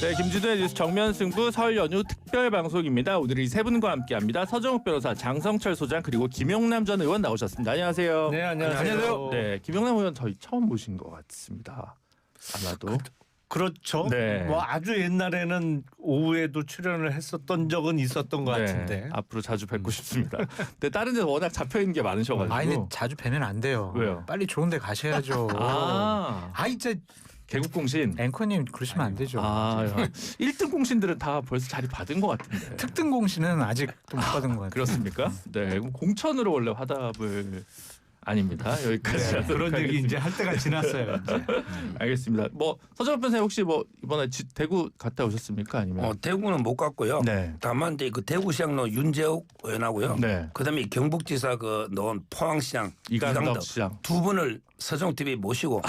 네, 김지도의 뉴스 정면 승부 설 연휴 특별 방송입니다. 오늘은 이 세 분과 함께합니다. 서정욱 변호사, 장성철 소장 그리고 김용남 전 의원 나오셨습니다. 안녕하세요. 네, 안녕하세요. 네, 김용남 의원 저희 처음 모신 것 같습니다. 아마도. 그렇죠. 네. 뭐 아주 옛날에는 오후에도 출연을 했었던 적은 있었던 것 같은데. 앞으로 자주 뵙고 싶습니다. 근데 다른 데서 워낙 잡혀 있는 게 많으셔가지고. 아니 자주 뵈면 안 돼요. 왜요? 빨리 좋은 데 가셔야죠. 진짜 개국 공신. 앵커님 그러시면 안 되죠. 1등 공신들은 다 벌써 자리 받은 것 같은데. 특등 공신은 아직도 못 받은 것 같아요. 그렇습니까? 네, 공천으로 원래 화답을 아닙니다. 여기까지. 네, 그런 얘기 이제 할 때가 지났어요. 이제. 알겠습니다. 뭐 서정욱 변호사 혹시 뭐 이번에 대구 갔다 오셨습니까? 아니면? 대구는 못 갔고요. 네. 다만 이제 그 대구시장로 윤재욱 의원하고요. 네. 그다음에 경북지사 그 놓은 포항시장 이강덕 시장 두 분을 서정 TV 모시고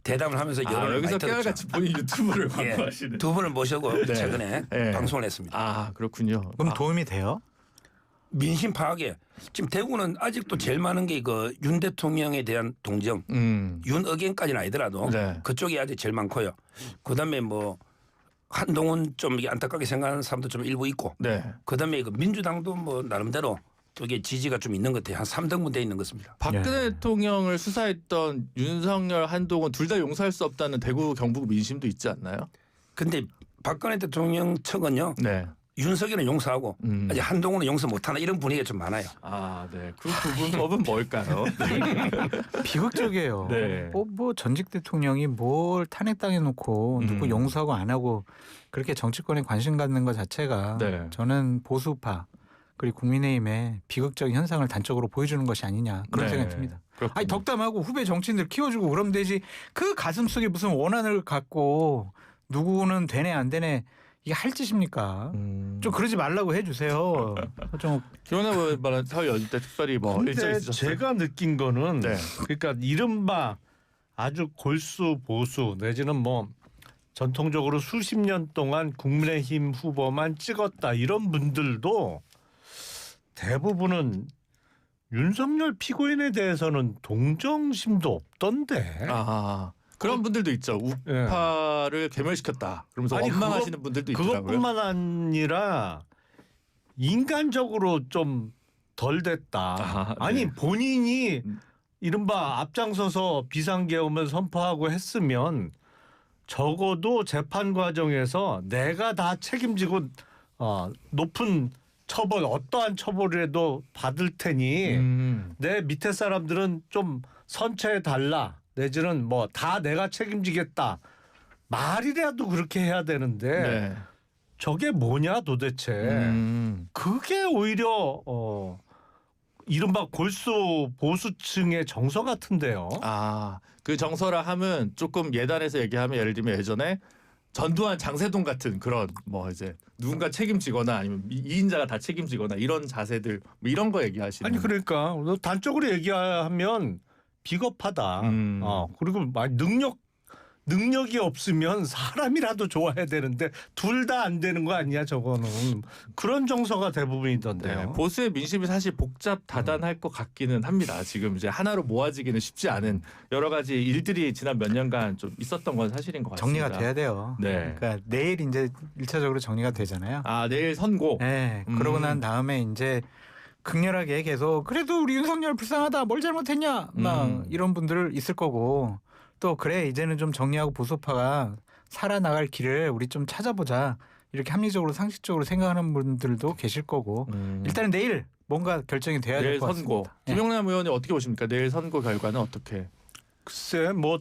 대담을 하면서 여론을 여기서 많이 들었죠. 깨알같이 본인 유튜브를 광고하시는. 두 분을 모시고 네. 최근에 네. 방송을 했습니다. 그렇군요. 그럼 도움이 돼요? 민심 파악에 지금 대구는 아직도 제일 많은 게 그 윤 대통령에 대한 동정, 윤 의견까지는 아니더라도 네. 그쪽이 아직 제일 많고요. 그다음에 뭐 한동훈 좀 이게 안타깝게 생각하는 사람도 좀 일부 있고, 네. 그다음에 그 민주당도 뭐 나름대로 또 이게 지지가 좀 있는 것 같아요. 한 3등분 돼 있는 것 같습니다. 박근혜 대통령을 수사했던 윤석열, 한동훈 둘 다 용서할 수 없다는 대구 경북 민심도 있지 않나요? 근데 박근혜 대통령 측은요. 네. 윤석열은 용서하고 아직 한동훈은 용서 못하나 이런 분위기가 좀 많아요. 네. 그 구분법은 뭘까요? 비극적이에요. 네. 뭐 전직 대통령이 뭘 탄핵당해놓고 누구 용서하고 안 하고 그렇게 정치권에 관심 갖는 것 자체가 네. 저는 보수파 그리고 국민의힘의 비극적인 현상을 단적으로 보여주는 것이 아니냐 그런 네. 생각이 듭니다. 그렇군요. 아니 덕담하고 후배 정치인들 키워주고 그러면 되지. 그 가슴 속에 무슨 원한을 갖고 누구는 되네 안 되네 이게 할 짓입니까? 좀 그러지 말라고 해주세요. 서정욱. 김원남 의원 설 연휴 때 특별히 뭐 일정 근데 있으셨어요? 제가 느낀 거는 네. 그러니까 이른바 아주 골수 보수 내지는 뭐 전통적으로 수십 년 동안 국민의힘 후보만 찍었다 이런 분들도 대부분은 윤석열 피고인에 대해서는 동정심도 없던데. 그런 분들도 있죠. 우파를 괴멸시켰다. 그러면서 원망하시는 분들도 있더라고요. 그것뿐만 아니라 인간적으로 좀 덜 됐다. 아니 네. 본인이 이른바 앞장서서 비상계엄을 선포하고 했으면 적어도 재판 과정에서 내가 다 책임지고 높은 처벌 어떠한 처벌이라도 받을 테니 내 밑에 사람들은 좀 선처해 달라. 내지는 뭐 다 내가 책임지겠다. 말이라도 그렇게 해야 되는데 네. 저게 뭐냐 도대체. 그게 오히려 이른바 골수 보수층의 정서 같은데요. 그 정서라 함은 조금 예단해서 얘기하면 예를 들면 예전에 전두환 장세동 같은 그런 뭐 이제 누군가 책임지거나 아니면 이인자가 다 책임지거나 이런 자세들 뭐 이런 거 얘기하시는. 아니 그러니까 단적으로 얘기하면 비겁하다. 그리고 능력이 없으면 사람이라도 좋아야 되는데 둘 다 안 되는 거 아니야 저거는. 그런 정서가 대부분이던데요. 네, 보수의 민심이 사실 복잡다단할 것 같기는 합니다. 지금 이제 하나로 모아지기는 쉽지 않은 여러 가지 일들이 지난 몇 년간 좀 있었던 건 사실인 것 같습니다. 정리가 돼야 돼요. 네. 그러니까 내일 이제 1차적으로 정리가 되잖아요. 내일 선고. 네. 그러고 난 다음에 이제 극렬하게 계속 그래도 우리 윤석열 불쌍하다 뭘 잘못했냐 막 이런 분들 있을 거고 또 그래 이제는 좀 정리하고 보수파가 살아나갈 길을 우리 좀 찾아보자 이렇게 합리적으로 상식적으로 생각하는 분들도 계실 거고 일단은 내일 뭔가 결정이 돼야 될 것 같습니다. 선고. 김용남 의원이 어떻게 보십니까? 내일 선고 결과는 어떻게? 글쎄 뭐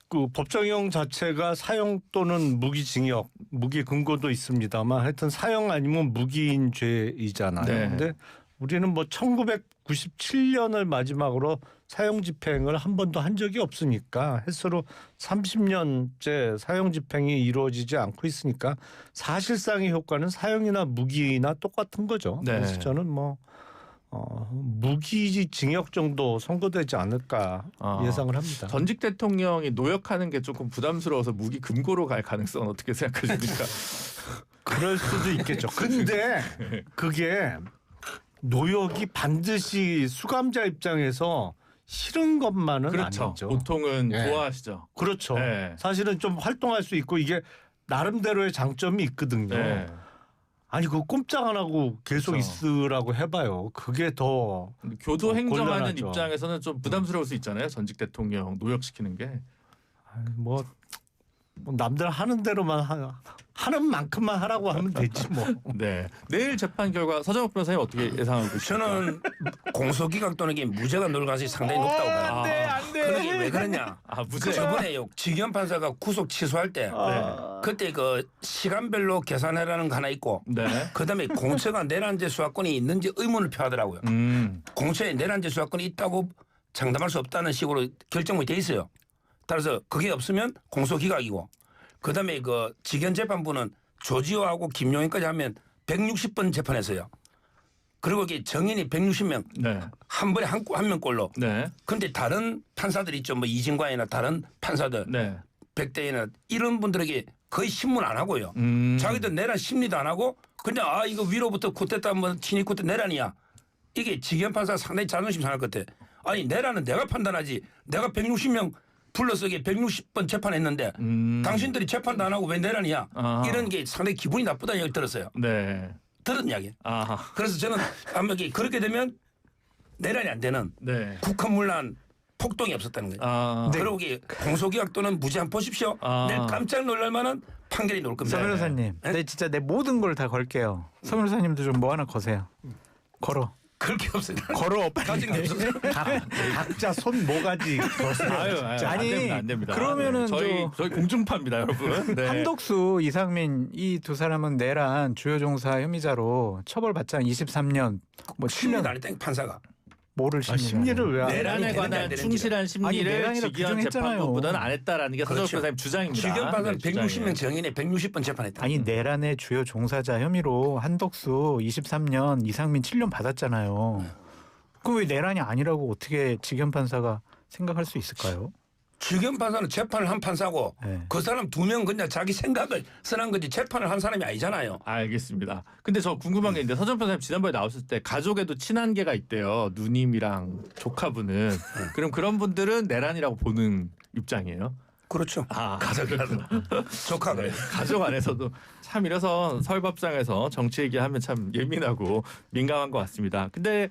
그 법정형 자체가 사형 또는 무기징역, 무기 금고도 있습니다만 하여튼 사형 아니면 무기인 죄이잖아요. 네. 근데 우리는 뭐 1997년을 마지막으로 사형 집행을 한 번도 한 적이 없으니까 횟수로 30년째 사형 집행이 이루어지지 않고 있으니까 사실상의 효과는 사형이나 무기나 똑같은 거죠. 네. 그래서 저는 뭐 무기징역 정도 선고되지 않을까 예상을 합니다. 전직 대통령이 노역하는 게 조금 부담스러워서 무기 금고로 갈 가능성은 어떻게 생각하십니까? 그럴 수도 있겠죠. 근데 그게 노역이 반드시 수감자 입장에서 싫은 것만은 그렇죠. 아니죠. 보통은 예. 좋아하시죠. 그렇죠. 네. 사실은 좀 활동할 수 있고 이게 나름대로의 장점이 있거든요. 네. 아니 그 꼼짝 안 하고 계속 그렇죠. 있으라고 해봐요. 그게 더 교도 행정하는 곤란하죠. 입장에서는 좀 부담스러울 수 있잖아요. 전직 대통령 노역시키는 게. 뭐 남들 하는 대로만 하는 만큼만 하라고 하면 되지 뭐. 네. 내일 재판 결과 서정욱 변호사님 어떻게 예상하고 계십니까? 저는 공소기각 또는 이게 무죄가 나올 가능성이 상당히 높다고 봐요. 안 돼. 그러게 왜 그러냐? 아 무죄. 저번에요 직연 판사가 구속 취소할 때 그때 그 시간별로 계산해라는 거 하나 있고 네. 그다음에 공처가 내란죄 수사권이 있는지 의문을 표하더라고요. 공처에 내란죄 수사권이 있다고 장담할 수 없다는 식으로 결정이 돼 있어요. 따라서 그게 없으면 공소기각이고 그다음에 그 직연 재판부는 조지호하고 김용현까지 하면 160번 재판했어요. 그리고 이게 정인이 160명 네. 한 번에 한 명꼴로. 네. 그런데 다른 판사들 있죠. 뭐 이진관이나 다른 판사들 네. 백대이나 이런 분들에게 거의 신문 안 하고요. 자기들 내란 심리도 안 하고 그냥 아 이거 위로부터 쿠데타 뭐 친위 쿠데 내란이야. 이게 직연 판사가 상당히 자존심 상할 것 같아. 아니 내란은 내가 판단하지. 내가 160명 불러서 이게 160번 재판했는데 당신들이 재판도 안 하고 왜 내란이야. 아하. 이런 게 상당히 기분이 나쁘다는 이야기 들었어요. 네. 들은 이야기. 아하. 그래서 저는 아마 그렇게 되면 내란이 안 되는 네. 국헌문란 폭동이 없었다는 거예요. 아. 그리고 이게 공소기각 또는 무죄한 보십시오. 아. 내일 깜짝 놀랄 만한 판결이 나올 겁니다. 서 변호사님, 네? 내 진짜 내 모든 걸 다 걸게요. 서 변호사님도 좀 뭐 하나 거세요. 걸어. 그렇게 없어요. 걸어 가진 게 없어서. 각자 손 모가지 아유, 안 아니, 됩니다. 안 됩니다. 그러면은 저희 공중파입니다, 여러분. 네. 한덕수, 이상민 이 두 사람은 내란 주요 종사 혐의자로 처벌받자 23년 뭐 심리도 7년 안 했다니 판사가. 뭐를 심리를 왜 안 해? 내란에 되는지 안 관한 되는지. 충실한 심리를 내란이라 직위원 규정했잖아요. 재판부보다는 안 했다라는 게 서정욱 그렇죠. 변호사님 주장입니다. 직연 판사는 네, 160명 주장이에요. 정인에 160번 재판했다. 아니 내란의 주요 종사자 혐의로 한덕수 23년, 이상민 7년 받았잖아요. 그 왜 내란이 아니라고 어떻게 직연 판사가 생각할 수 있을까요? 직연 판사는 재판을 한 판사고 네. 그 사람 두 명 그냥 자기 생각을 써난 거지 재판을 한 사람이 아니잖아요. 알겠습니다. 근데 저 궁금한 게 있는데 서정 변호사님 지난번에 나오셨을 때 가족에도 친한계가 있대요. 누님이랑 조카분은. 그럼 그런 분들은 내란이라고 보는 입장이에요? 그렇죠. 아, 가족이라도 조카가. 가족 안에서도 참 이래서 설밥상에서 정치 얘기하면 참 예민하고 민감한 것 같습니다. 근데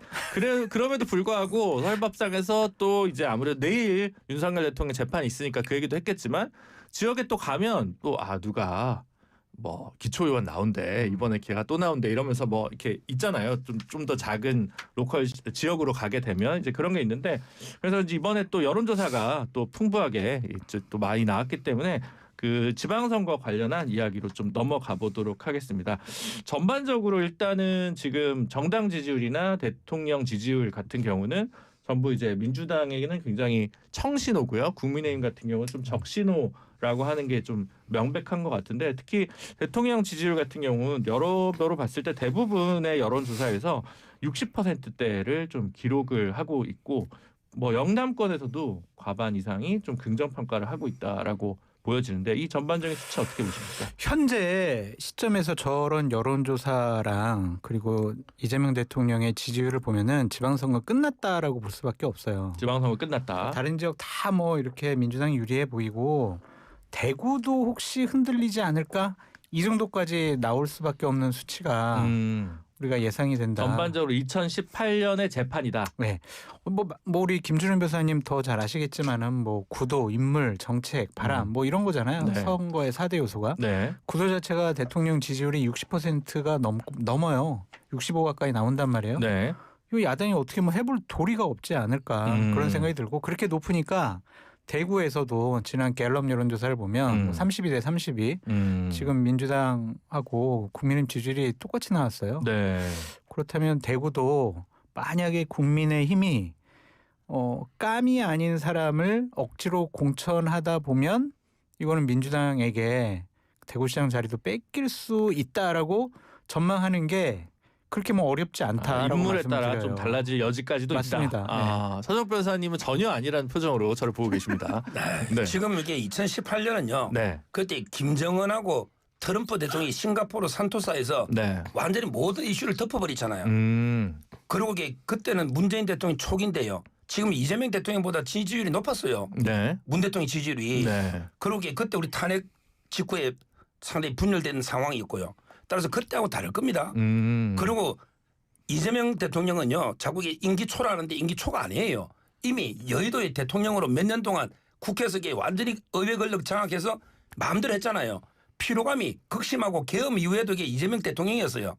그럼에도 불구하고 설밥상에서 또 이제 아무래도 내일 윤석열 대통령 재판이 있으니까 그 얘기도 했겠지만 지역에 또 가면 또 누가 뭐 기초의원 나온대 이번에 걔가 또 나온대 이러면서 뭐 이렇게 있잖아요. 좀 더 작은 로컬 지역으로 가게 되면 이제 그런 게 있는데 그래서 이제 이번에 또 여론조사가 또 풍부하게 이제 또 많이 나왔기 때문에 그 지방선거 관련한 이야기로 좀 넘어가 보도록 하겠습니다. 전반적으로 일단은 지금 정당 지지율이나 대통령 지지율 같은 경우는 전부 이제 민주당에게는 굉장히 청신호고요. 국민의힘 같은 경우는 좀 적신호라고 하는 게 좀 명백한 것 같은데 특히 대통령 지지율 같은 경우는 여러모로 봤을 때 대부분의 여론조사에서 60%대를 좀 기록을 하고 있고 뭐 영남권에서도 과반 이상이 좀 긍정 평가를 하고 있다라고 보여지는데 이 전반적인 수치 어떻게 보십니까? 현재 시점에서 저런 여론조사랑 그리고 이재명 대통령의 지지율을 보면은 지방선거 끝났다라고 볼 수밖에 없어요. 지방선거 끝났다. 다른 지역 다 뭐 이렇게 민주당이 유리해 보이고 대구도 혹시 흔들리지 않을까? 이 정도까지 나올 수밖에 없는 수치가 우리가 예상이 된다. 전반적으로 2018년의 재판이다. 네. 뭐 우리 김준현 변호사님 더 잘 아시겠지만은 뭐 구도, 인물, 정책, 바람 뭐 이런 거잖아요. 네. 선거의 4대 요소가. 네. 구도 자체가 대통령 지지율이 60%가 넘어요. 65 가까이 나온단 말이에요. 네. 이 야당이 어떻게 뭐 해볼 도리가 없지 않을까 그런 생각이 들고 그렇게 높으니까 대구에서도 지난 갤럽 여론조사를 보면 뭐 32대 32 지금 민주당하고 국민의힘 지지율이 똑같이 나왔어요. 네. 그렇다면 대구도 만약에 국민의힘이 깜이 아닌 사람을 억지로 공천하다 보면 이거는 민주당에게 대구시장 자리도 뺏길 수 있다라고 전망하는 게 그렇게 뭐 어렵지 않다라고 인물에 따라 말씀드려요. 좀 달라질 여지까지도 맞습니다. 있다. 서정 변호사님은 전혀 아니라는 표정으로 저를 보고 계십니다. 네. 지금 이게 2018년은요. 네. 그때 김정은하고 트럼프 대통령이 싱가포르 산토사에서 네. 완전히 모든 이슈를 덮어버리잖아요. 그리고 이게 그때는 문재인 대통령 초기인데요. 지금 이재명 대통령보다 지지율이 높았어요. 네. 문 대통령 지지율이. 네. 그러고 그때 우리 탄핵 직후에 상당히 분열된 상황이었고요. 따라서 그때하고 다를 겁니다. 그리고 이재명 대통령은요, 자꾸 이게 임기초라는데 임기초가 아니에요. 이미 여의도의 대통령으로 몇 년 동안 국회에서 이게 완전히 의회 권력 장악해서 마음대로 했잖아요. 피로감이 극심하고 계엄 이후에도 이게 이재명 대통령이었어요.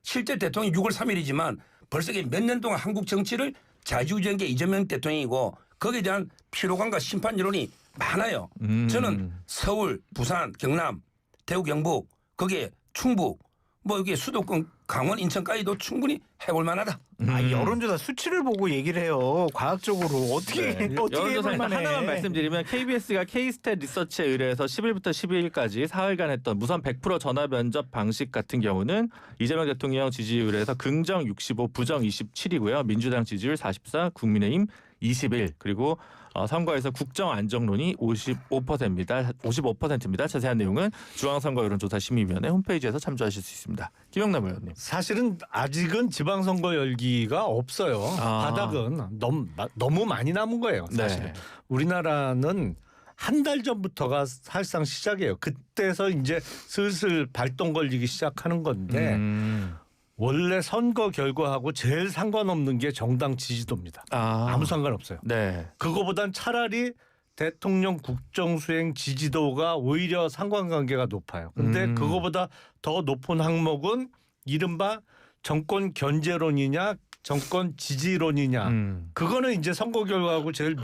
실제 대통령이 6월 3일이지만 벌써 몇 년 동안 한국 정치를 좌지우지한 게 이재명 대통령이고 거기에 대한 피로감과 심판 여론이 많아요. 저는 서울, 부산, 경남, 대구, 경북, 거기에 충북, 뭐 이게 수도권, 강원, 인천까지도 충분히 해볼 만하다. 여론조사 수치를 보고 얘기를 해요. 과학적으로 어떻게 어떻게 여론조사 해볼 만해. 하나만 말씀드리면 KBS가 K스탯 리서치에 의뢰해서 10일부터 12일까지 사흘간 했던 무선 100% 전화 면접 방식 같은 경우는 이재명 대통령 지지율에서 긍정 65, 부정 27이고요. 민주당 지지율 44, 국민의힘 21, 그리고 선거에서 국정 안정론이 55%입니다. 55%입니다. 자세한 내용은 중앙선거 여론조사 심의위원회 홈페이지에서 참조하실 수 있습니다. 김영남 의원님. 사실은 아직은 지방선거 열기가 없어요. 바닥은 너무 많이 남은 거예요. 사실 네. 우리나라는 한 달 전부터가 사실상 시작이에요. 그때서 이제 슬슬 발동 걸리기 시작하는 건데 원래 선거 결과하고 제일 상관없는 게 정당 지지도입니다. 아무 상관없어요. 네. 그거보단 차라리 대통령 국정수행 지지도가 오히려 상관관계가 높아요. 근데 그거보다 더 높은 항목은 이른바 정권 견제론이냐 정권 지지론이냐 그거는 이제 선거 결과하고 제일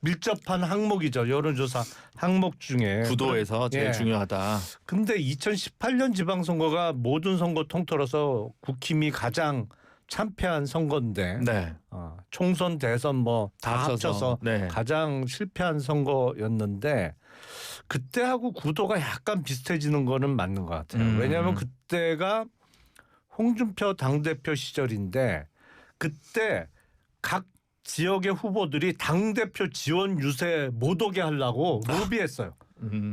밀접한 항목이죠. 여론조사 항목 중에. 구도에서 제일 예. 중요하다. 근데 2018년 지방선거가 모든 선거 통틀어서 국힘이 가장 참패한 선거인데 네. 총선 대선 뭐 다 합쳐서 네. 가장 실패한 선거였는데 그때하고 구도가 약간 비슷해지는 거는 맞는 것 같아요. 왜냐하면 그때가 홍준표 당대표 시절인데 그때 각 지역의 후보들이 당대표 지원 유세 못 오게 하려고 로비했어요.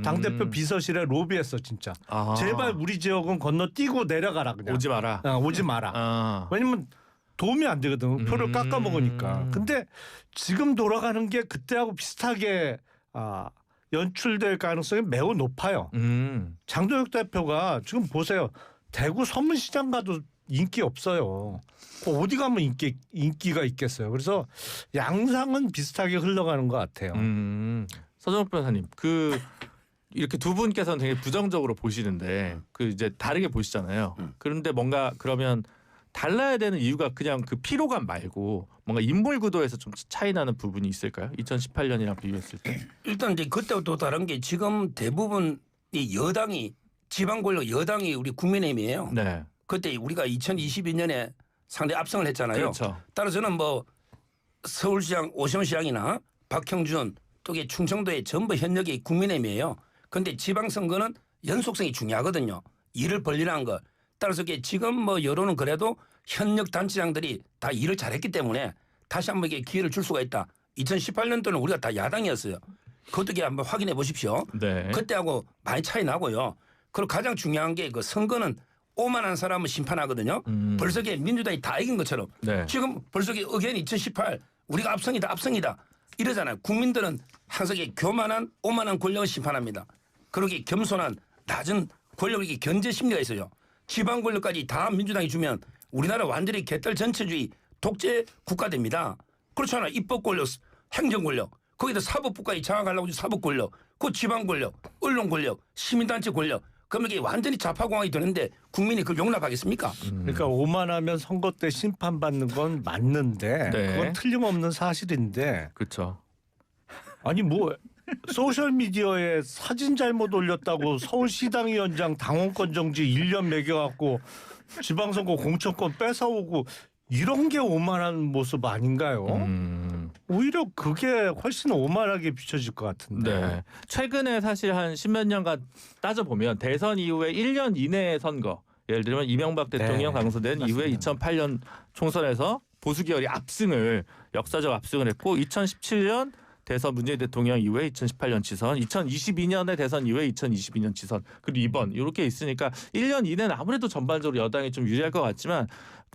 당대표 비서실에 로비했어 진짜. 제발 우리 지역은 건너뛰고 내려가라 그냥. 오지 마라. 오지 마라. 왜냐면 도움이 안 되거든. 표를 깎아 먹으니까. 근데 지금 돌아가는 게 그때하고 비슷하게 연출될 가능성이 매우 높아요. 장도혁 대표가 지금 보세요. 대구 서문시장 가도 인기 없어요. 어디 가면 인기가 있겠어요. 그래서 양상은 비슷하게 흘러가는 것 같아요. 서정욱 변호사님, 이렇게 두 분께서는 되게 부정적으로 보시는데 이제 다르게 보시잖아요. 그런데 뭔가 그러면 달라야 되는 이유가 그냥 그 피로감 말고 뭔가 인물 구도에서 좀 차이 나는 부분이 있을까요? 2018년이랑 비교했을 때. 일단 이제 그때도 다른 게 지금 대부분 이 여당이 지방 권력 여당이 우리 국민의힘이에요. 네. 그때 우리가 2022년에 상당히 압승을 했잖아요. 그렇죠. 따라서는 뭐 서울시장 오세훈 시장이나 박형준 또 충청도의 전부 현역이 국민의힘이에요. 그런데 지방선거는 연속성이 중요하거든요. 일을 벌리라는 것. 따라서 지금 뭐 여론은 그래도 현역 단체장들이 다 일을 잘했기 때문에 다시 한번 기회를 줄 수가 있다. 2018년도는 우리가 다 야당이었어요. 그것도 한번 확인해 보십시오. 네. 그때하고 많이 차이 나고요. 그리고 가장 중요한 게 그 선거는 오만한 사람은 심판하거든요. 벌써 민주당이 다 이긴 것처럼. 네. 지금 벌써 의견 2018 우리가 압승이다 이러잖아요. 국민들은 항상 교만한 오만한 권력을 심판합니다. 그러기 겸손한 낮은 권력이 견제 심리가 있어요. 지방 권력까지 다 민주당이 주면 우리나라 완전히 개딸 전체주의 독재 국가 됩니다. 그렇잖아요. 입법 권력, 행정 권력, 거기다 사법부까지 장악하려고 사법 권력, 그 지방 권력, 언론 권력, 시민단체 권력. 그러면 이게 완전히 좌파공학이 되는데 국민이 그걸 용납하겠습니까? 그러니까 오만하면 선거 때 심판받는 건 맞는데 네. 그건 틀림없는 사실인데 그렇죠. 아니 뭐 소셜 미디어에 사진 잘못 올렸다고 서울시당위원장 당원권 정지 1년 매겨갖고 지방선거 공천권 뺏어오고 이런 게 오만한 모습 아닌가요? 오히려 그게 훨씬 오만하게 비춰질 것 같은데. 네. 최근에 사실 한 10몇 년간 따져보면 대선 이후에 1년 이내의 선거, 예를 들면 이명박 대통령 네. 당선된 이후에 2008년 총선에서 보수 계열이 역사적 압승을 했고 2017년 대선 문재인 대통령 이후에 2018년 지선, 2022년의 대선 이후에 2022년 지선, 그리고 이번 이렇게 있으니까 1년 이내는 아무래도 전반적으로 여당이 좀 유리할 것 같지만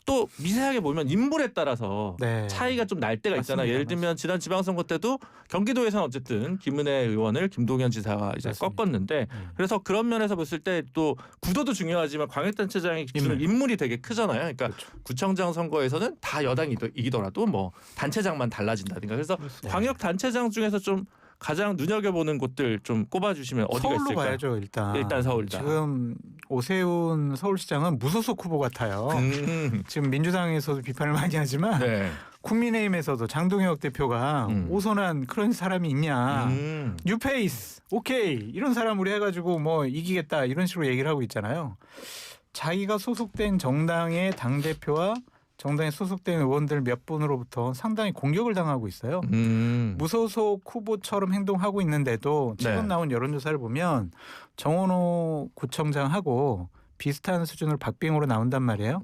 또 미세하게 보면 인물에 따라서 네. 차이가 좀 날 때가 있잖아요. 맞습니다. 예를 들면 지난 지방선거 때도 경기도에서는 어쨌든 김은혜 의원을 김동연 지사가 이제 맞습니다. 꺾었는데 그래서 그런 면에서 봤을 때 또 구도도 중요하지만 광역단체장이 주는 인물이 되게 크잖아요. 그러니까 그렇죠. 구청장 선거에서는 다 여당이 이기더라도 뭐 단체장만 달라진다든가 그래서 광역단체장 중에서 좀 가장 눈여겨보는 곳들 좀 꼽아주시면 어디가 서울로 있을까요? 가야죠 일단. 일단 서울이다. 지금 오세훈 서울시장은 무소속 후보 같아요. 지금 민주당에서도 비판을 많이 하지만 네. 국민의힘에서도 장동혁 대표가 오선한 그런 사람이 있냐. 뉴페이스 오케이 이런 사람으로 해가지고 뭐 이기겠다 이런 식으로 얘기를 하고 있잖아요. 자기가 소속된 정당의 당대표와 정당에 소속된 의원들 몇 분으로부터 상당히 공격을 당하고 있어요. 무소속 후보처럼 행동하고 있는데도 최근 네. 나온 여론조사를 보면 정원호 구청장하고 비슷한 수준으로 박빙으로 나온단 말이에요.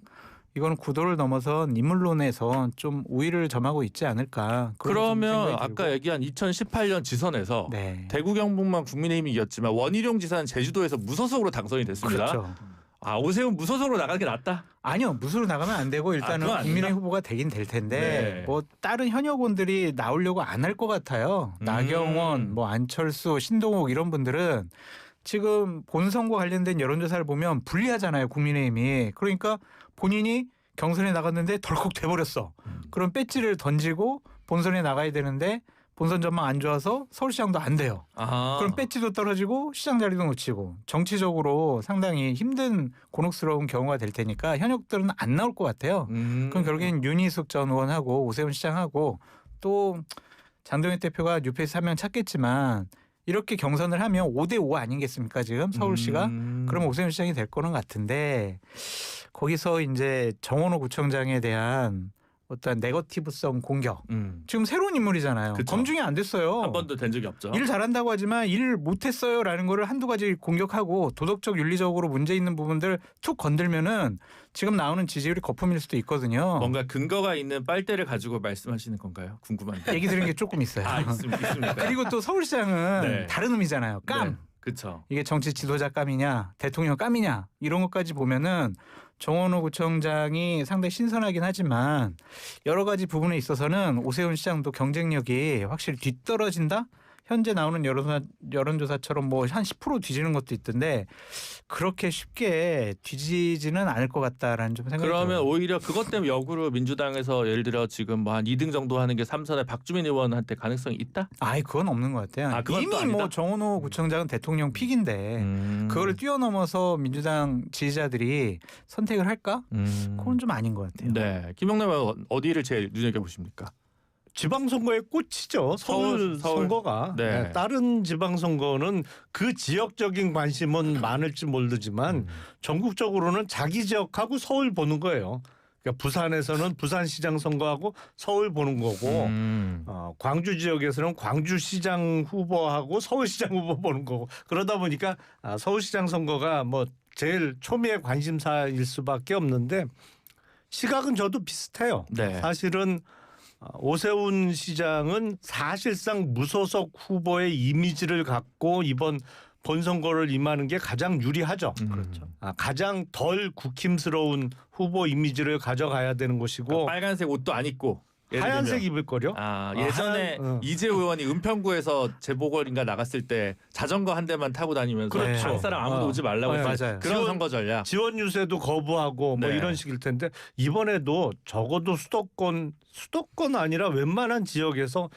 이거는 구도를 넘어선 인물론에서 좀 우위를 점하고 있지 않을까. 그런 좀 그러면 생각이 아까 들고. 얘기한 2018년 지선에서 네. 대구 경북만 국민의힘이 이겼지만 원희룡 지사는 제주도에서 무소속으로 당선이 됐습니다. 그렇죠. 아 오세훈 무소속으로 나가는 게 낫다. 아니요 무소로 나가면 안 되고 일단은 그건 아니다? 국민의 후보가 되긴 될 텐데 네. 뭐 다른 현역원들이 나오려고 안 할 것 같아요. 나경원, 뭐 안철수, 신동욱 이런 분들은 지금 본선과 관련된 여론조사를 보면 불리하잖아요. 국민의힘이. 그러니까 본인이 경선에 나갔는데 덜컥 돼버렸어. 그럼 배지를 던지고 본선에 나가야 되는데 본선 전망 안 좋아서 서울시장도 안 돼요. 아. 그럼 배지도 떨어지고 시장 자리도 놓치고 정치적으로 상당히 힘든 곤혹스러운 경우가 될 테니까 현역들은 안 나올 것 같아요. 그럼 결국엔 윤희숙 전 의원하고 오세훈 시장하고 또 장동혁 대표가 뉴페이스 한 명 찾겠지만 이렇게 경선을 하면 5대5 아니겠습니까 지금 서울시가? 그러면 오세훈 시장이 될 거는 같은데 거기서 이제 정원호 구청장에 대한 어떤 네거티브성 공격. 지금 새로운 인물이잖아요. 그쵸. 검증이 안 됐어요. 한 번도 된 적이 없죠. 일 잘한다고 하지만 일 못했어요라는 거를 한두 가지 공격하고 도덕적 윤리적으로 문제 있는 부분들 툭 건들면은 지금 나오는 지지율이 거품일 수도 있거든요. 뭔가 근거가 있는 빨대를 가지고 말씀하시는 건가요? 궁금한데. 얘기 들은 게 조금 있어요. 아 있습니까? 그리고 또 서울시장은 네. 다른 의미잖아요. 감. 네. 그렇죠. 이게 정치 지도자 감이냐 대통령 감이냐 이런 것까지 보면은 정원호 구청장이 상당히 신선하긴 하지만 여러 가지 부분에 있어서는 오세훈 시장도 경쟁력이 확실히 뒤떨어진다? 현재 나오는 여론조사처럼 뭐 한 10% 뒤지는 것도 있던데 그렇게 쉽게 뒤지지는 않을 것 같다라는 좀 생각이 그러면 들어요. 오히려 그것 때문에 역으로 민주당에서 예를 들어 지금 뭐 한 2등 정도 하는 게 3선의 박주민 의원한테 가능성이 있다? 아예 그건 없는 것 같아요. 아, 그건 또 이미 아니다? 뭐 정원호 구청장은 대통령 픽인데 그거를 뛰어넘어서 민주당 지지자들이 선택을 할까? 그건 좀 아닌 것 같아요. 네. 김영남 의원 어디를 제일 눈여겨 보십니까? 지방선거의 꽃이죠. 서울 선거가. 네. 네, 다른 지방선거는 그 지역적인 관심은 많을지 모르지만 전국적으로는 자기 지역하고 서울 보는 거예요. 그러니까 부산에서는 부산시장 선거하고 서울 보는 거고 광주 지역에서는 광주시장 후보하고 서울시장 후보 보는 거고 그러다 보니까 서울시장 선거가 뭐 제일 초미의 관심사일 수밖에 없는데 시각은 저도 비슷해요. 네. 사실은 오세훈 시장은 사실상 무소속 후보의 이미지를 갖고 이번 본선거를 임하는 게 가장 유리하죠. 그렇죠. 가장 덜 국힘스러운 후보 이미지를 가져가야 되는 것이고 그러니까 빨간색 옷도 안 입고 예를 하얀색 들면. 입을 거요. 예전에 이재호 의원이 은평구에서 재보궐인가 나갔을 때 자전거 한 대만 타고 다니면서 그렇죠. 다른 사람 아무도 오지 말라고 네, 했어요. 맞아요. 그런 선거 전략. 지원 유세도 거부하고 뭐 네. 이런 식일 텐데 이번에도 적어도 수도권 아니라 웬만한 지역에서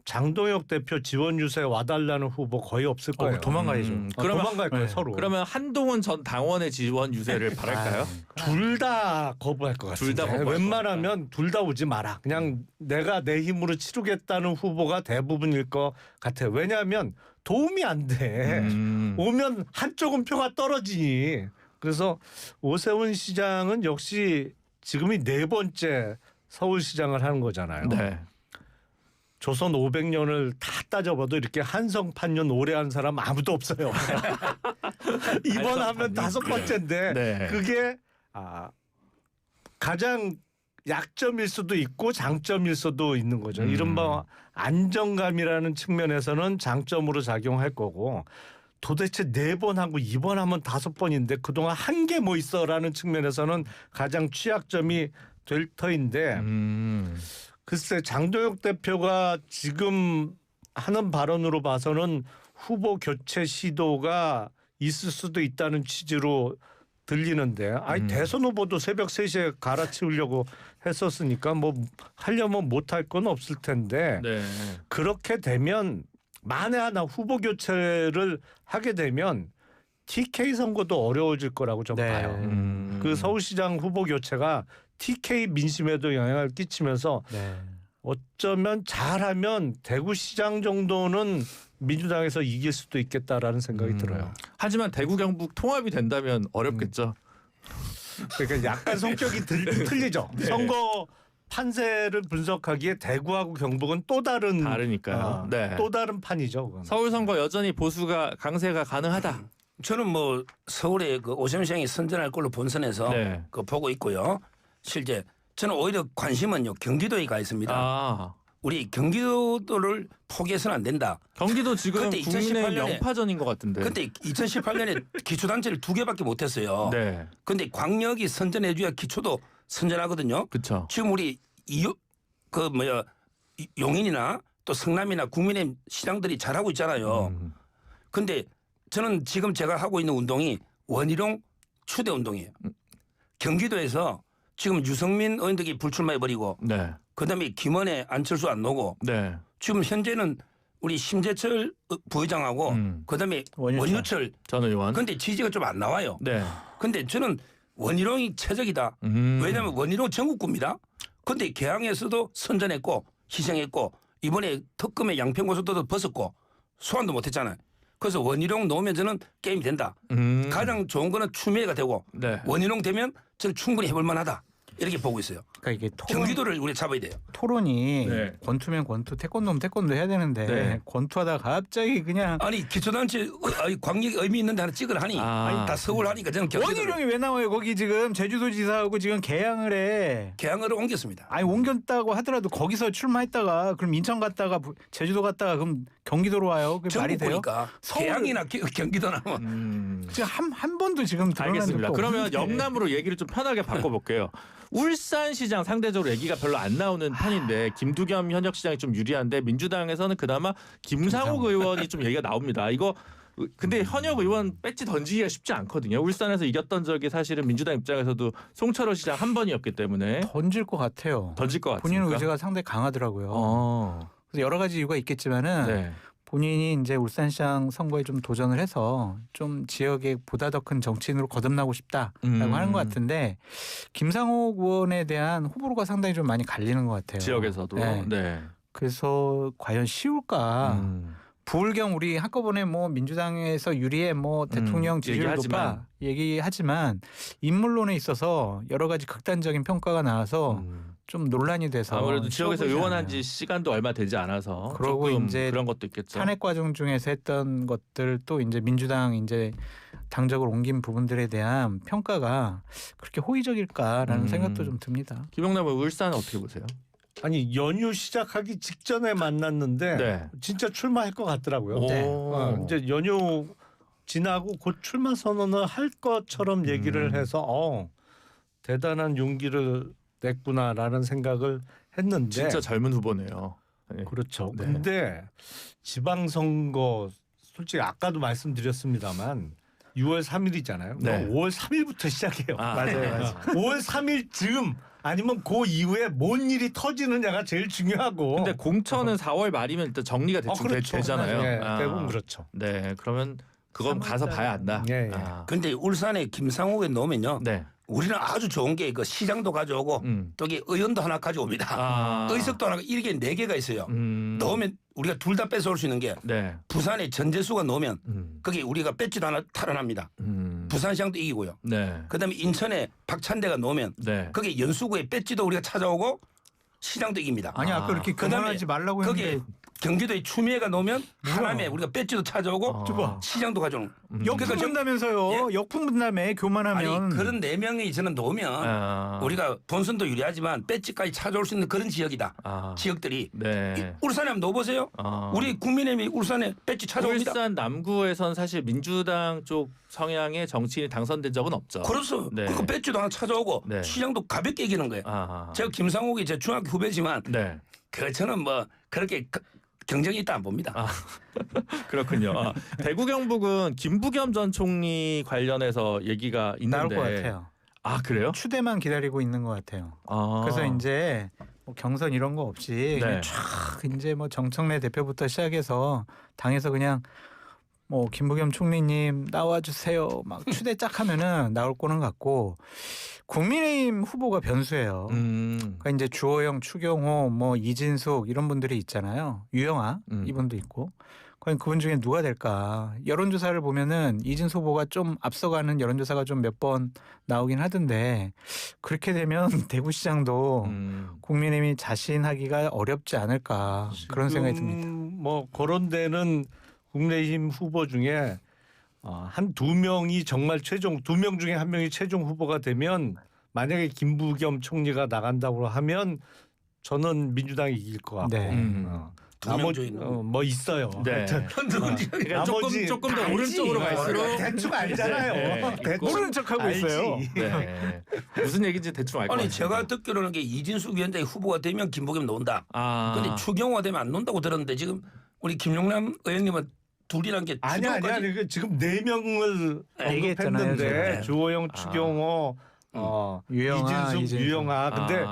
장동혁 대표 지원 유세 와달라는 후보 거의 없을 거예요. 도망가야죠. 그러면 도망갈 거예요 네. 서로. 그러면 한동훈 전 당원의 지원 유세를 바랄까요? 둘 다 거부할 것 둘 다 같은데 거부할 웬만하면 둘 다 오지 마라. 그냥 내가 내 힘으로 치르겠다는 후보가 대부분일 것 같아요. 왜냐하면 도움이 안 돼. 오면 한쪽은 표가 떨어지니. 그래서 오세훈 시장은 역시 지금이 4번째 서울시장을 하는 거잖아요. 네. 조선 500년을 다 따져봐도 이렇게 한성판년 오래 한 사람 아무도 없어요. 이번 하면 5번째인데 네. 그게 가장 약점일 수도 있고 장점일 수도 있는 거죠. 이른바 안정감이라는 측면에서는 장점으로 작용할 거고 도대체 4번 하고 2번 하면 5번인데 그동안 한 게 뭐 있어라는 측면에서는 가장 취약점이 될 터인데 글쎄 장도혁 대표가 지금 하는 발언으로 봐서는 후보 교체 시도가 있을 수도 있다는 취지로 들리는데 아니 대선 후보도 새벽 3시에 갈아치우려고 했었으니까 뭐 하려면 못할 건 없을 텐데 네. 그렇게 되면 만에 하나 후보 교체를 하게 되면 TK 선거도 어려워질 거라고 좀 네. 봐요. 그 서울시장 후보 교체가 TK 민심에도 영향을 끼치면서 네. 어쩌면 잘하면 대구시장 정도는 민주당에서 이길 수도 있겠다라는 생각이 들어요. 하지만 대구 경북 통합이 된다면 어렵겠죠. 그러니까 약간 성격이 틀리죠. 네. 선거 판세를 분석하기에 대구하고 경북은 또 다른 다르니까요. 네. 또 다른 판이죠. 그건. 서울 선거 여전히 보수가 강세가 가능하다. 저는 뭐 서울에 그 오세훈 시장이 선전할 걸로 본선에서 네. 그 보고 있고요. 실제 저는 오히려 관심은요 경기도에 가 있습니다. 아, 우리 경기도를 포기해서는 안 된다. 경기도 지금 그때 국민의 2018년에 영파전인 것 같은데. 그때 2018년에 기초단체를 2개밖에 못했어요. 네, 근데 광역이 선전해줘야 기초도 선전하거든요. 그렇죠. 지금 우리 용인이나 또 성남이나 국민의힘 시장들이 잘하고 있잖아요. 근데 저는 지금 제가 하고 있는 운동이 원희룡 추대 운동이에요. 경기도에서 지금 유승민 의원들이 불출마해버리고 네, 그다음에 김원혜 안철수 안 나오고 네. 지금 현재는 우리 심재철 부회장하고 그다음에 원유철 전 의원. 근데 지지가 좀 안 나와요. 네. 근데 저는 원희룡이 최적이다. 왜냐하면 원희룡 전국구입니다. 근데 개항에서도 선전했고 희생했고 이번에 특검의 양평고속도로 벗었고 소환도 못했잖아요. 그래서 원희룡 놓으면 저는 게임이 된다. 가장 좋은 거는 추미애가 되고 네. 원희룡 되면 저는 충분히 해볼 만하다. 이렇게 보고 있어요. 그러니까 이게 경기도를 우리 잡아야 돼요. 토론이 네. 권투면 권투, 태권도면 태권도 해야 되는데 네. 권투하다가 갑자기 그냥 아니 기초단체 광역 의미 있는데 하나 찍으라 하니 아. 다 서울 하니까 저는 경기도를 원희룡이 왜 나와요? 거기 지금 제주도지사하고 지금 개항을 해. 개항으로 옮겼습니다. 아니 옮겼다고 하더라도 거기서 출마했다가 그럼 인천 갔다가 제주도 갔다가 그럼 경기도로 와요. 그게 말이 돼요? 전국구니까 서울- 개항이나 경기도나 뭐 지금 한 번도 지금 드러난 알겠습니다. 적도 그러면 없는데. 영남으로 얘기를 좀 편하게 바꿔볼게요. 울산시장 상대적으로 얘기가 별로 안 나오는 편인데 김두겸 현역 시장이 좀 유리한데 민주당에서는 그나마 김상욱 의원이 좀 얘기가 나옵니다. 이거 근데 현역 의원 배지 던지기가 쉽지 않거든요. 울산에서 이겼던 적이 사실은 민주당 입장에서도 송철호 시장 한 번이었기 때문에 던질 것 같아요. 던질 것 본인 같습니까? 의지가 상당히 강하더라고요. 어. 그래서 여러 가지 이유가 있겠지만은 네. 본인이 이제 울산시장 선거에 좀 도전을 해서 좀 지역에 보다 더 큰 정치인으로 거듭나고 싶다라고 하는 것 같은데 김상욱 의원에 대한 호불호가 상당히 좀 많이 갈리는 것 같아요. 지역에서도. 네. 네. 그래서 과연 쉬울까? 부울경 우리 한꺼번에 뭐 민주당에서 유리해 뭐 대통령 지지율 높아 얘기하지만 인물론에 있어서 여러 가지 극단적인 평가가 나와서 좀 논란이 돼서 아무래도 지역에서 쉬워보지 의원한 않아요. 지 시간도 얼마 되지 않아서 그러고 조금 이제 그런 것도 있겠죠. 탄핵 과정 중에서 했던 것들 또 이제 민주당 이제 당적을 옮긴 부분들에 대한 평가가 그렇게 호의적일까라는 생각도 좀 듭니다. 김영남 의원 울산 어떻게 보세요? 아니 연휴 시작하기 직전에 만났는데 네. 진짜 출마할 것 같더라고요. 오. 이제 연휴 지나고 곧 출마 선언을 할 것처럼 얘기를 해서 대단한 용기를 냈구나라는 생각을 했는데 진짜 젊은 후보네요. 네. 그렇죠. 네. 근데 지방선거 솔직히 아까도 말씀드렸습니다만 6월 3일이잖아요. 네. 5월 3일부터 시작해요. 아, 맞아요. 5월 3일 즈음 아니면 그 이후에 뭔 일이 터지느냐가 제일 중요하고. 근데 공천은 4월 말이면 일단 정리가 대충 그렇죠. 되잖아요. 네, 아. 대부분 그렇죠. 네, 그러면 그건 가서 봐야 안다. 예, 예. 아. 근데 울산에 김상욱에 놓으면요. 네. 우리는 아주 좋은 게 그 시장도 가져오고 또 이게 의원도 하나 가져옵니다. 아. 의석도 하나 이렇게 4개가 있어요. 넣으면 우리가 둘 다 뺏어올 수 있는 게 네. 부산에 전재수가 넣으면 거기 우리가 배지도 하나 탈환합니다. 부산시장도 이기고요. 네. 그다음에 인천에 박찬대가 넣으면 네. 거기 연수구에 배지도 우리가 찾아오고 시장도 이깁니다. 아니 아까 이렇게 그다음에 그만하지 말라고 거기에 했는데 경기도에 추미애가 놓으면 하남에 우리가 배지도 찾아오고 시장도 가져오는. 역풍 분다면서요. 역풍 분다며 교만하면. 아니 그런 4명이 저는 놓으면 우리가 본선도 유리하지만 배지까지 찾아올 수 있는 그런 지역이다. 지역들이. 네. 울산에 한번 넣어보세요. 우리 국민의힘이 울산에 배지 찾아옵니다. 울산 남구에선 사실 민주당 쪽 성향의 정치인이 당선된 적은 없죠. 그래서 네. 그 배지도 하나 찾아오고 네. 시장도 가볍게 이기는 거예요. 제가 김상욱이 제 중학교 후배지만 네. 그 저는 뭐 그렇게 경쟁이 있다 안 봅니다. 그렇군요. 대구 경북은 김부겸 전 총리 관련해서 얘기가 나올 있는데 것 같아요. 아 그래요? 추대만 기다리고 있는 것 같아요. 그래서 이제 뭐 경선 이런 거 없이 그냥 쫙 이제 뭐 정청래 대표부터 시작해서 당에서 그냥 뭐 김부겸 총리님 나와주세요 막 추대 짝 하면은 나올 거는 같고 국민의힘 후보가 변수예요. 그러니까 이제 주호영, 추경호, 뭐 이진숙 이런 분들이 있잖아요. 유영아 이분도 있고. 과연 그분 중에 누가 될까? 여론조사를 보면은 이진숙 후보가 좀 앞서가는 여론조사가 좀 몇 번 나오긴 하던데 그렇게 되면 대구시장도 국민의힘이 자신하기가 어렵지 않을까 그런 생각이 듭니다. 뭐 그런 데는 국민의힘 후보 중에 한 2명이 정말 최종 2명 중에 1명이 최종 후보가 되면 만약에 김부겸 총리가 나간다고 하면 저는 민주당이 이길 것 같고 네. 나머지 뭐 있어요. 네. 그러니까 나머지 조금 더 오른쪽으로 갈수록 대충 알잖아요. 네, 대충 모르는 척하고 알지. 있어요. 네. 무슨 얘기인지 대충 알 것 같아요. 아니 제가 듣기로는 게 이진숙 위원장이 후보가 되면 김부겸 놓는다. 아. 근데 추경호가 되면 안 놓는다고 들었는데 지금 우리 김용남 의원님은 둘이란 게 아니야. 추경호까지 그 지금 4명을 얘기했잖아요, 언급했는데 제가. 주호영, 추경호, 유영아, 이진숙, 이진숙. 유영아. 근데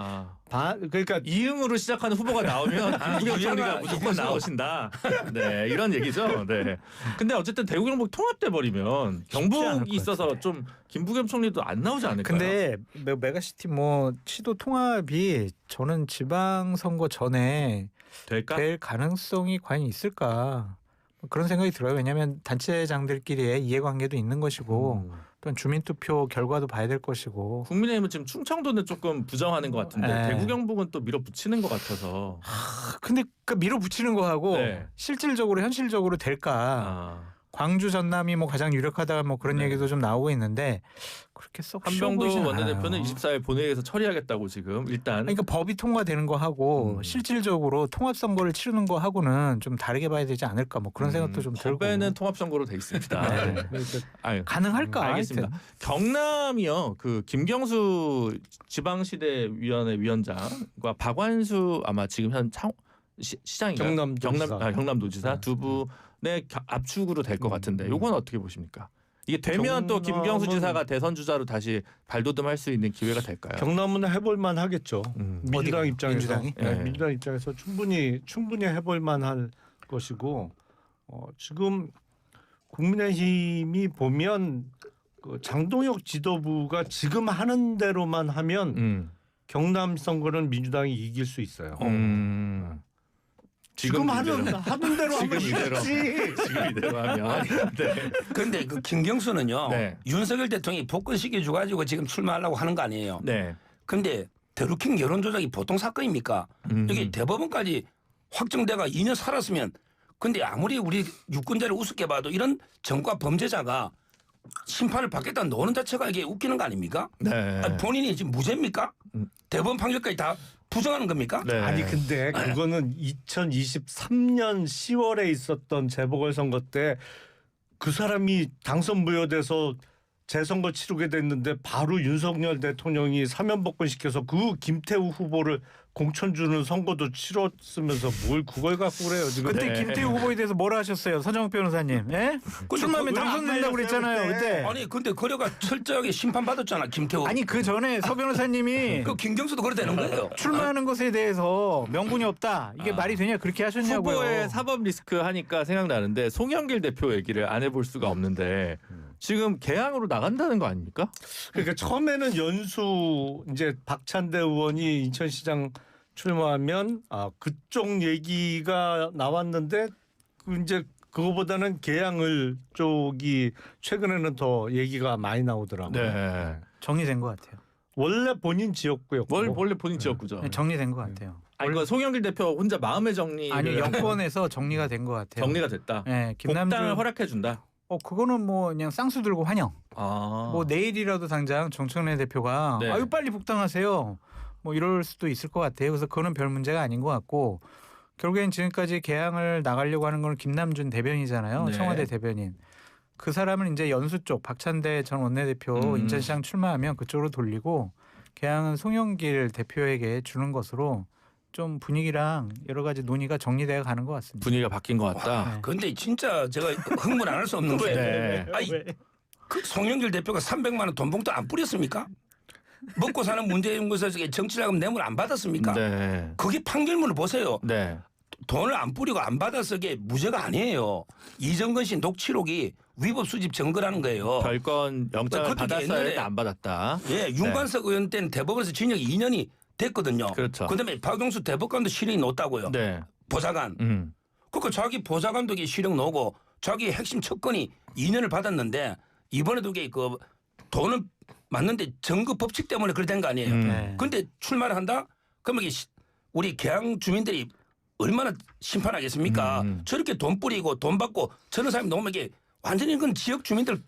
그러니까 이응으로 시작하는 후보가 나오면 김부겸 총리가 유영아, 무조건 이진숙. 나오신다. 네, 이런 얘기죠. 네. 근데 어쨌든 대구 경북 통합돼 버리면 않을 경북이 것 있어서 같은데. 좀 김부겸 총리도 안 나오지 않을까요? 근데 메가시티 뭐 시도 통합이 저는 지방선거 전에 될까? 될 가능성이 과연 있을까 그런 생각이 들어요. 왜냐하면 단체장들끼리의 이해관계도 있는 것이고 또한 주민투표 결과도 봐야 될 것이고 국민의힘은 지금 충청도는 조금 부정하는 것 같은데 네. 대구 경북은 또 밀어붙이는 것 같아서. 근데 그 밀어붙이는 거하고 네. 실질적으로 현실적으로 될까 광주 전남이 뭐 가장 유력하다 뭐 그런 네. 얘기도 좀 나오고 있는데 그렇게 썩 쉬워 한병도 보이진 원내대표는 않아요. 24일 본회의에서 처리하겠다고 지금 일단 그러니까 법이 통과되는 거 하고 실질적으로 통합 선거를 치르는 거 하고는 좀 다르게 봐야 되지 않을까 뭐 그런 생각도 좀 들고 법에는 통합선거로 돼 있습니다. 네. 네. 아유, 가능할까? 알겠습니다. 하여튼. 경남이요. 그 김경수 지방시대위원회 위원장과 박완수 아마 지금 현 시장인가요? 경남도지사. 경남도지사 두 분의 압축으로 될 것 같은데 요건 어떻게 보십니까? 이게 되면 또 김경수 경남은- 지사가 대선 주자로 다시 발돋움할 수 있는 기회가 될까요? 경남은 해볼만 하겠죠. 민주당 어디가요? 입장에서 민주당이? 네, 네. 민주당 입장에서 충분히 해볼만할 것이고 지금 국민의힘이 보면 그 장동혁 지도부가 지금 하는 대로만 하면 경남 선거는 민주당이 이길 수 있어요. 지금 하는 대로 하면 이겼지. 지금 이대로 하면 네. 근데 그 김경수는요 네. 윤석열 대통령이 복권시켜 줘가지고 지금 출마하려고 하는 거 아니에요. 네. 근데 드루킹 여론 조작이 보통 사건입니까? 여기 대법원까지 확정돼가 2년 살았으면 근데 아무리 우리 유권자를 우습게 봐도 이런 정과 범죄자가 심판을 받겠다는 노는 자체가 이게 웃기는 거 아닙니까? 네. 아니, 본인이 지금 무죄입니까? 대법원 판결까지 다 부정하는 겁니까? 네. 아니 근데 그거는 2023년 10월에 있었던 재보궐선거 때 그 사람이 당선 무효돼서 재선거 치르게 됐는데 바로 윤석열 대통령이 사면복권 시켜서 그 김태우 후보를 공천 주는 선거도 치렀으면서 뭘 그걸 갖고 그래요 지금. 그때 네. 김태우 후보에 대해서 뭐라 하셨어요, 서정욱 변호사님? 예? 출마하면 그거 당선된다고 그랬잖아요, 그때. 아니 근데 거려가 철저하게 심판 받았잖아 김태우. 아니 그 전에 서 변호사님이 그 김경수도 그래 되는 거예요. 출마하는 것에 대해서 명분이 없다. 이게 말이 되냐 그렇게 하셨냐고요. 후보의 사법 리스크 하니까 생각나는데 송영길 대표 얘기를 안 해볼 수가 없는데 지금 개항으로 나간다는 거 아닙니까? 그러니까 처음에는 연수 이제 박찬대 의원이 인천시장 출마하면 그쪽 얘기가 나왔는데 이제 그거보다는 개항을 쪽이 최근에는 더 얘기가 많이 나오더라고요. 네. 정리된 것 같아요. 원래 본인 지역구였고 원래 본인 지역구죠. 정리된 것 같아요. 아니 그 송영길 대표 혼자 마음의 정리 아니 여권에서 정리가 된 것 같아요. 정리가 됐다. 네, 김남주 복당을 허락해 준다. 그거는 뭐 그냥 쌍수 들고 환영. 아. 뭐 내일이라도 당장 정청래 대표가 네. 아유 빨리 복당하세요. 뭐 이럴 수도 있을 것 같아요. 그래서 그거는 별 문제가 아닌 것 같고 결국엔 지금까지 개항을 나가려고 하는 건 김남준 대변이잖아요. 네. 청와대 대변인. 그 사람은 이제 연수 쪽 박찬대 전 원내대표 인천시장 출마하면 그쪽으로 돌리고 개항은 송영길 대표에게 주는 것으로 좀 분위기랑 여러 가지 논의가 정리되어 가는 것 같습니다. 분위기가 바뀐 것 같다. 네. 근데 진짜 제가 흥분 안 할 수 없는 게 네. 아니 그 송영길 대표가 300만 원 돈 봉투 안 뿌렸습니까? 먹고 사는 문제연구소에서 정치자금 뇌물 안 받았습니까? 네. 거기 판결문을 보세요. 네. 돈을 안 뿌리고 안 받아서 게 무죄가 아니에요. 이정근 씨 녹취록이 위법 수집 증거라는 거예요. 별건 영장을 그것도 받았어야 옛날에 했는데 안 받았다. 예, 윤관석 의원 때는 대법원에서 징역 2년이 됐거든요. 그렇죠. 그다음에 박용수 대법관도 실형이 높다고요. 네. 보좌관. 그러니까 자기 보좌관도 실형 나오고 자기 핵심 척건이 2년을 받았는데 이번에도 그 돈은 맞는데 정거 법칙 때문에 그래 된 거 아니에요. 네. 근데 출마를 한다? 그러면 이게 우리 개항 주민들이 얼마나 심판하겠습니까? 저렇게 돈 뿌리고 돈 받고 저런 사람이 나오면 이게 완전히 그건 지역 주민들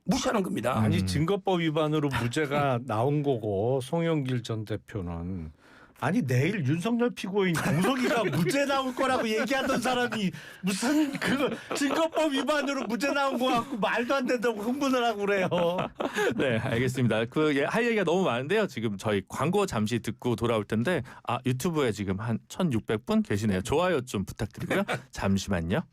무시하는 겁니다. 아니 증거법 위반으로 무죄가 나온 거고 송영길 전 대표는 아니 내일 윤석열 피고인 공석이가 무죄 나올 거라고 얘기하던 사람이 무슨 그 증거법 위반으로 무죄 나온 거 갖고 말도 안 된다고 흥분을 하고 그래요. 네, 알겠습니다. 할 얘기가 너무 많은데요. 지금 저희 광고 잠시 듣고 돌아올 텐데 유튜브에 지금 한 1,600분 계시네요. 좋아요 좀 부탁드리고요. 잠시만요.